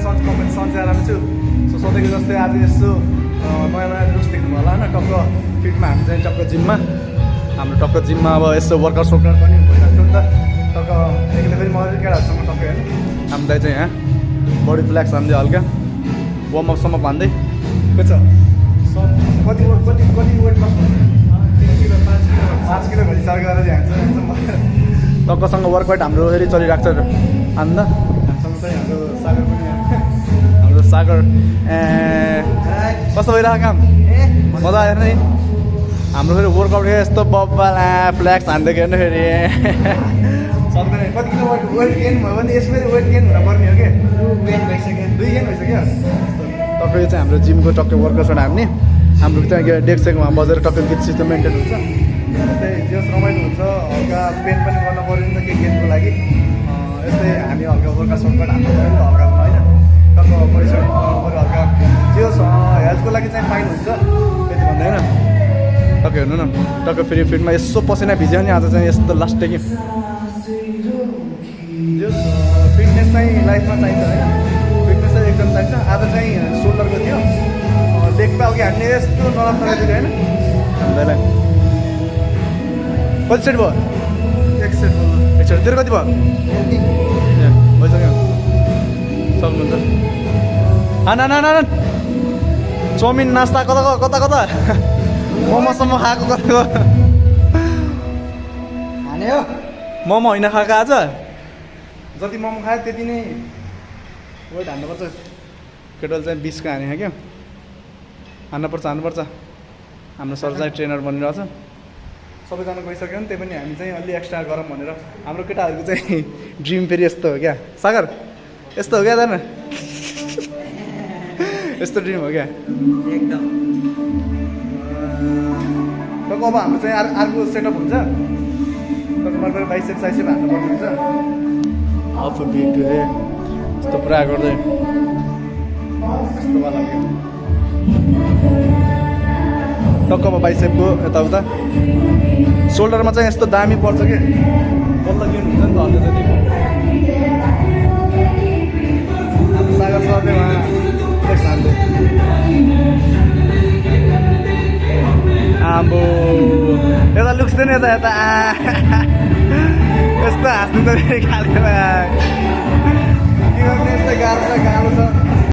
Comment सन्चै आराम छु। सो सधैँको जस्तै आज यसो नयाँ नयाँ लुक्स देख्नु होला होइन। टक्क फिटमा हामी चाहिँ टक्क जिममा हाम्रो टक्क जिममा अब यसो वर्कआउट सोकआउट पनि भइरहेको थियो नि त। टक्क एकले फेरि मजाले केटाहरूसँग टक्कै होइन हामीलाई चाहिँ यहाँ बडी फ्ल्याक्स हान्दै हल्का वार्मअपसम्म भन्दै के छ कति वेट लस 5 किलो घरि 4 गरेर चाहिँ हान्छ। टक्कसँग वर्कआउट हाम्रो फेरि चलिरहेको छ हान्दा। हामीसँग चाहिँ हाम्रो सागर कस्तो भइरहेको काम मजा आएन नि हाम्रो फेरि वर्कआउट यस्तो बब्बाला फ्ल्याक्स हान्दै हेर्नु फेरि सक्दैन। कति किलो वेट गेन भयो भने यसमा वेट गेन हुनुपर्ने हो कि वेट भइसक्यो 2 गेन भइसक्यो। टक्कै चाहिँ हाम्रो जिमको टक्कै वर्कआउट हान्ने हाम्रो चाहिँ डेक्सेकमा बजेर टक्कै गीत सिस्टम मेन्टेन हुन्छ। यस्तै जस रमाइलो हुन्छ हल्का पेन पनि गर्न पऱ्यो नि त के गेमको लागि। यस्तै हामी हल्का वर्कआउट सर्कआउट हान्नु पऱ्यो नि त हल्का होइन टक्क परिश्रम गर्नु पऱ्यो हल्का त्यो हेल्थको लागि चाहिँ फाइन हुन्छ त्यति भन्दैन। टक्कै हेर्नु न टक्क फेरि फिटमा यसो पसिना भिज्यो नि आज चाहिँ यस्तो लास्ट कि फिटनेस चाहिँ लाइफमा चाहिन्छ होइन। फिटनेस चाहिँ एकदम चाहिन्छ। आज चाहिँ सोल्डरको थियो लेग पाल्के हान्ने यस्तो नरम तरिकाले होइन हामीलाई। कति सेट भयो? 1 सेट भयो। 1 सेट तेरो कति भयो? ए भइसक्यो सक्नुहुन्छ। चाउमिन नास्ता कता कता मोमोसम्म खाएको कता हाने हो मोमो होइन खाएको आज। जति मोमो खायो त्यति नै वेट हान्नुपर्छ। केटल चाहिँ 20 को हाने क्या हान्नुपर्छ हाम्रो सर चाहिँ ट्रेनर बनिरहेछ। सबैजना गइसक्यो नि त्यही पनि हामी चाहिँ अलि एक्स्ट्रा गरौँ भनेर। हाम्रो केटाहरूको चाहिँ ड्रिम फेरि यस्तो हो क्या सागर यस्तो हो क्या दाना यस्तो ड्रिम हो क्या एकदम। अब हाम्रो चाहिँ अर्को सेटअप हुन्छ तपाईँको बाइसेप साइसेप हान्नुपर्ने हुन्छ। अफ बिट यस्तो पुरा गर्दै यस्तो वाला टक्कमा बाइसेपको यताउता सोल्डरमा चाहिँ यस्तो दामी पर्छ कि बल्ल गेन हुन्छ नि त हल्का जति। सागर सरले उहाँ फ्लेक्स हान्दै आम्बो यता लुक्स थियो नि यता यस्तो हाँस्नु त खाले के गर्ने यस्तो गाह्रो छ